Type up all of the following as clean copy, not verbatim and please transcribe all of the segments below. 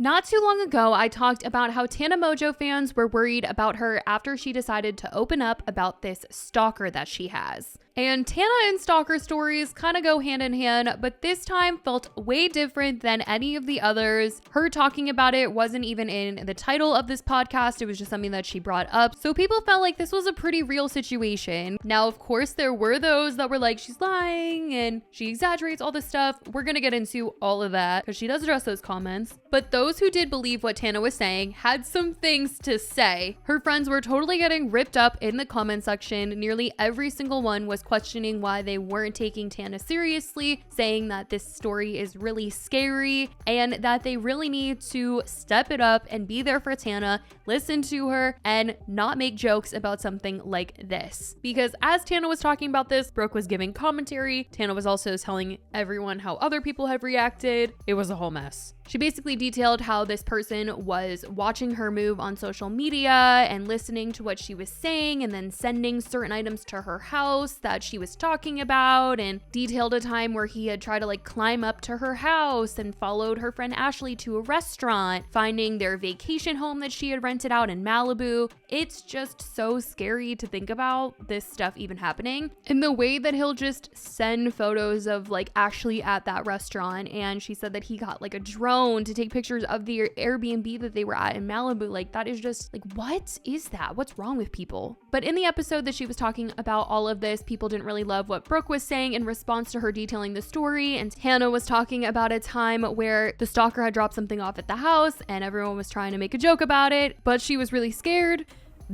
Not too long ago, I talked about how Tana Mongeau fans were worried about her after she decided to open up about this stalker that she has. And Tana and stalker stories kind of go hand in hand, but this time felt way different than any of the others. Her talking about it wasn't even in the title of this podcast. It was just something that she brought up. So people felt like this was a pretty real situation. Now, of course, there were those that were like, she's lying and she exaggerates all this stuff. We're going to get into all of that because she does address those comments. But those who did believe what Tana was saying had some things to say. Her friends were totally getting ripped up in the comment section. Nearly every single one was questioning why they weren't taking Tana seriously, saying that this story is really scary and that they really need to step it up and be there for Tana, listen to her, and not make jokes about something like this. Because as Tana was talking about this, Brooke was giving commentary. Tana was also telling everyone how other people have reacted. It was a whole mess. She basically detailed how this person was watching her move on social media and listening to what she was saying and then sending certain items to her house that she was talking about, and detailed a time where he had tried to climb up to her house and followed her friend Ashley to a restaurant, finding their vacation home that she had rented out in Malibu. It's just so scary to think about this stuff even happening. And the way that he'll just send photos of Ashley at that restaurant, and she said that he got a drone to take pictures of the Airbnb that they were at in Malibu. That is just what is that? What's wrong with people? But in the episode that she was talking about all of this, people didn't really love what Brooke was saying in response to her detailing the story. And Tana was talking about a time where the stalker had dropped something off at the house and everyone was trying to make a joke about it, but she was really scared.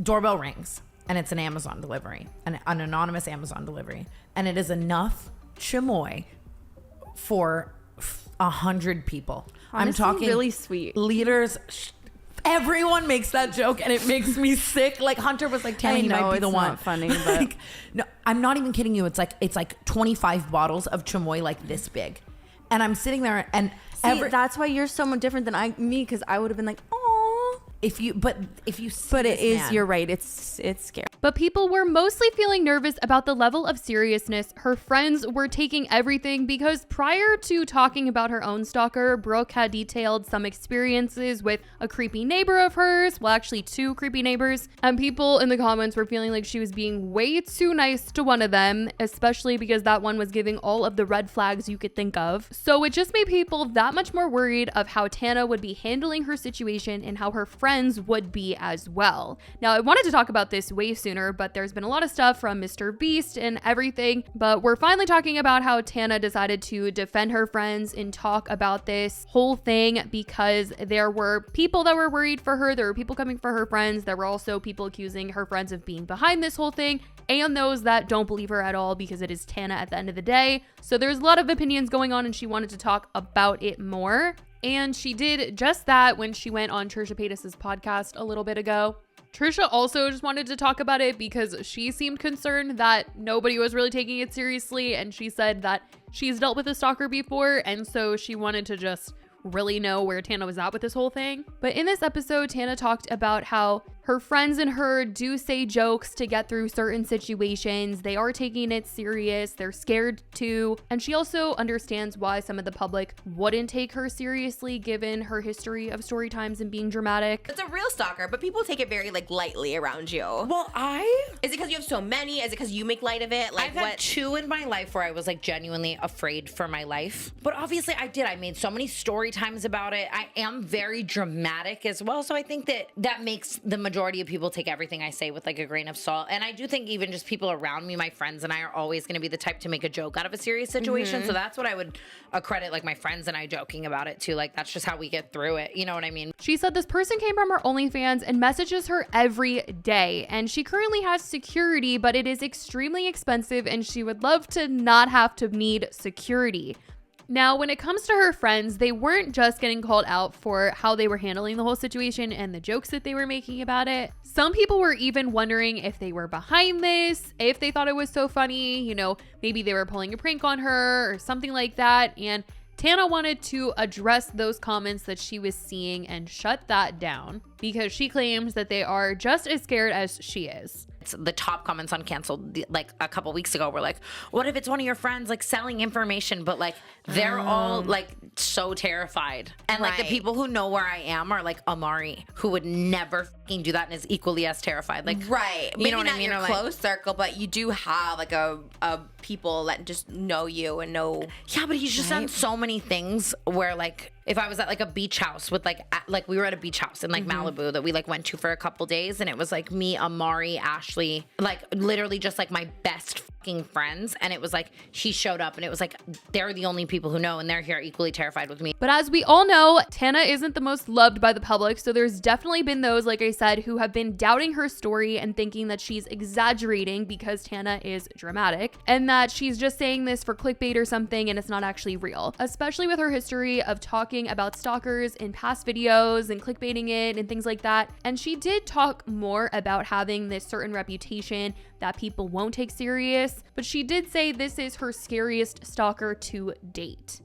Doorbell rings and it's an Amazon delivery, an anonymous Amazon delivery. And it is enough chamoy for 100 people. Honestly, I'm talking really sweet leaders. Everyone makes that joke and it makes me sick. Hunter was Tana, you might be the one. Not funny, but no, I'm not even kidding you. It's 25 bottles of chamoy this big, and I'm sitting there and that's why you're so much different than me, because I would have been oh. But it is, you're right. It's scary. But people were mostly feeling nervous about the level of seriousness her friends were taking everything, because prior to talking about her own stalker, Brooke had detailed some experiences with a creepy neighbor of hers. Well, actually 2 creepy neighbors. And people in the comments were feeling like she was being way too nice to one of them, especially because that one was giving all of the red flags you could think of. So it just made people that much more worried of how Tana would be handling her situation and how her friends would be as well. Now, I wanted to talk about this way sooner, but there's been a lot of stuff from Mr. Beast and everything, but we're finally talking about how Tana decided to defend her friends and talk about this whole thing, because there were people that were worried for her. There were people coming for her friends. There were also people accusing her friends of being behind this whole thing, and those that don't believe her at all, because it is Tana at the end of the day. So there's a lot of opinions going on, and she wanted to talk about it more. And she did just that when she went on Trisha Pess's podcast a little bit ago. Trisha also just wanted to talk about it because she seemed concerned that nobody was really taking it seriously. And she said that she's dealt with a stalker before, and so she wanted to just really know where Tana was at with this whole thing. But in this episode, Tana talked about how her friends and her do say jokes to get through certain situations. They are taking it serious. They're scared too. And she also understands why some of the public wouldn't take her seriously given her history of story times and being dramatic. It's a real stalker, but people take it very lightly around you. Well, Is it because you have so many? Is it because you make light of it? I've had 2 in my life where I was genuinely afraid for my life. But obviously I made so many story times about it. I am very dramatic as well. So I think that makes the majority of people take everything I say with a grain of salt. And I do think even just people around me, my friends and I, are always going to be the type to make a joke out of a serious situation. So that's what I would accredit my friends and I joking about it too. That's just how we get through it. You know what I mean? She said this person came from her OnlyFans and messages her every day. And she currently has security, but it is extremely expensive and she would love to not have to need security. Now, when it comes to her friends, they weren't just getting called out for how they were handling the whole situation and the jokes that they were making about it. Some people were even wondering if they were behind this, if they thought it was so funny, maybe they were pulling a prank on her or something like that. And Tana wanted to address those comments that she was seeing and shut that down, because she claims that they are just as scared as she is. the top comments on Canceled like a couple weeks ago were like, what if it's one of your friends like selling information? But like they're all like so terrified. And like the Right. people who know where I am are like Amari, who would never fucking do that and is equally as terrified. Like, Right. you Maybe know what I not mean? your Or, like- close circle, but you do have like a people that just know you and know. Yeah, but he's just done so many things where like if I was at like a beach house with like we were at a beach house in like Malibu that we like went to for a couple days, and it was like me, Amari, Ashley, like literally just like my best fucking friends, and it was like he showed up and it was like they're the only people who know and they're here equally terrified with me. But as we all know, Tana isn't the most loved by the public, so there's definitely been those, like I said, who have been doubting her story and thinking that she's exaggerating because Tana is dramatic and that she's just saying this for clickbait or something and it's not actually real, especially with her history of talking about stalkers in past videos and clickbaiting it and things like that. And she did talk more about having this certain reputation that people won't take serious, but she did say this is her scariest stalker to date.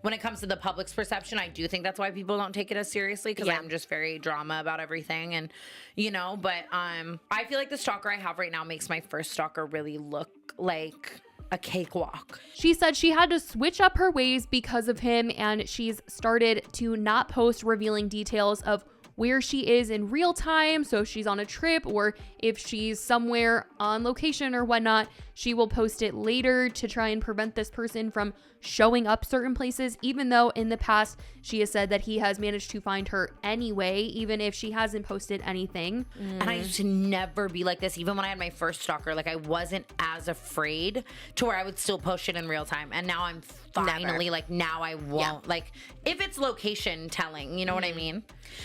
When it comes to the public's perception, I do think that's why people don't take it as seriously, because Yeah. I'm just very drama about everything, and you know, but I feel like the stalker I have right now makes my first stalker really look like a cakewalk. She said she had to switch up her ways because of him, and she's started to not post revealing details of where she is in real time. So if she's on a trip or if she's somewhere on location or whatnot, she will post it later to try and prevent this person from showing up certain places, even though in the past she has said that he has managed to find her anyway, even if she hasn't posted anything. And I used to never be like this. Even when I had my first stalker, like I wasn't as afraid to where I would still post it in real time. And now I'm finally like, now I won't. Like if it's location telling, you know what I mean?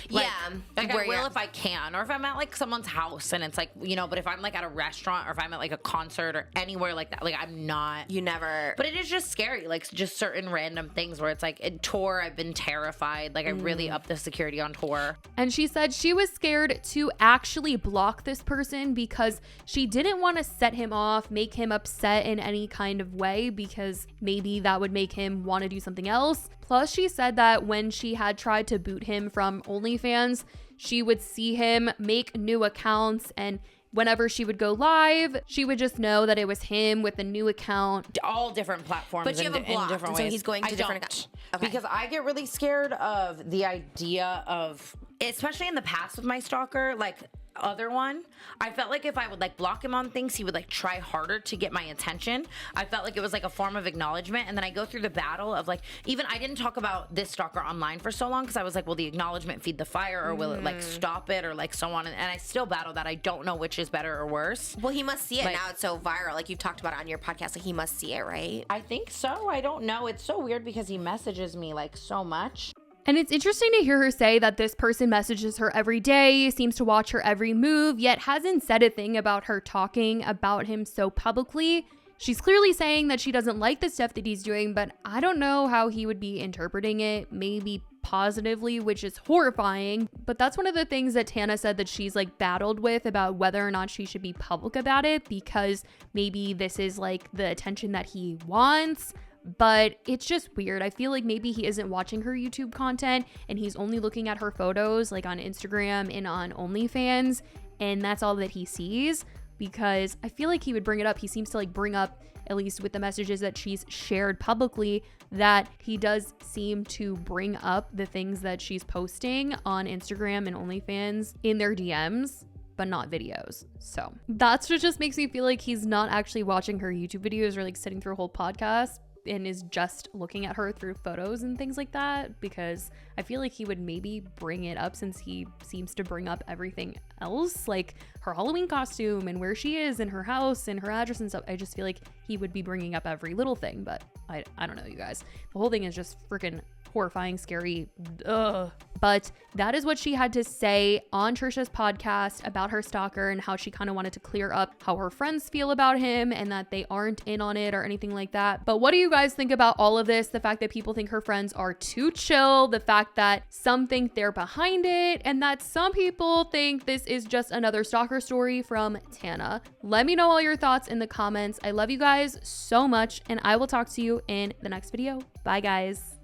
Like, Yeah. Like Where I you're will at. if I can, or if I'm at like someone's house and it's like, you know, but if I'm like at a restaurant or if I'm at like a concert or anywhere like that, like I'm not. You never. But it is just scary, like just certain random things where it's like in tour, I've been terrified. Like I really upped the security on tour. And she said she was scared to actually block this person because she didn't want to set him off, make him upset in any kind of way, because maybe that would make him want to do something else. Plus, she said that when she had tried to boot him from OnlyFans, she would see him make new accounts, and whenever she would go live, she would just know that it was him with a new account. All different platforms. But you in, have a in block, different and so ways. he's going to I different don't, accounts. Okay. Because I get really scared of the idea of, especially in the past with my stalker, like other one, I felt like if I would like block him on things, he would like try harder to get my attention. I felt like it was like a form of acknowledgement. And then I go through the battle of like, even I didn't talk about this stalker online for so long because I was like, will the acknowledgement feed the fire, or will it like stop it, or like so on? And I still battle that. I don't know which is better or worse. Well, he must see it Like- now. It's so viral. Like you've talked about it on your podcast. Like he must see it, right? I think so. I don't know. It's so weird because he messages me like so much. And it's interesting to hear her say that this person messages her every day, seems to watch her every move, yet hasn't said a thing about her talking about him so publicly. She's clearly saying that she doesn't like the stuff that he's doing, but I don't know how he would be interpreting it, maybe positively, which is horrifying. But that's one of the things that Tana said that she's like battled with about whether or not she should be public about it, because maybe this is like the attention that he wants. But it's just weird. I feel like maybe he isn't watching her YouTube content and he's only looking at her photos like on Instagram and on OnlyFans, and that's all that he sees, because I feel like he would bring it up. He seems to like bring up, at least with the messages that she's shared publicly, that he does seem to bring up the things that she's posting on Instagram and OnlyFans in their DMs, but not videos. So that's what just makes me feel like he's not actually watching her YouTube videos or like sitting through a whole podcast and is just looking at her through photos and things like that, because I feel like he would maybe bring it up, since he seems to bring up everything else, like her Halloween costume and where she is and her house and her address and stuff. I just feel like he would be bringing up every little thing, but I don't know, you guys. The whole thing is just freaking horrifying, scary. Ugh. But that is what she had to say on Trisha's podcast about her stalker and how she kind of wanted to clear up how her friends feel about him and that they aren't in on it or anything like that. But what do you guys think about all of this? The fact that people think her friends are too chill, the fact that some think they're behind it, and that some people think this is just another stalker story from Tana. Let me know all your thoughts in the comments. I love you guys so much, and I will talk to you in the next video. Bye, guys.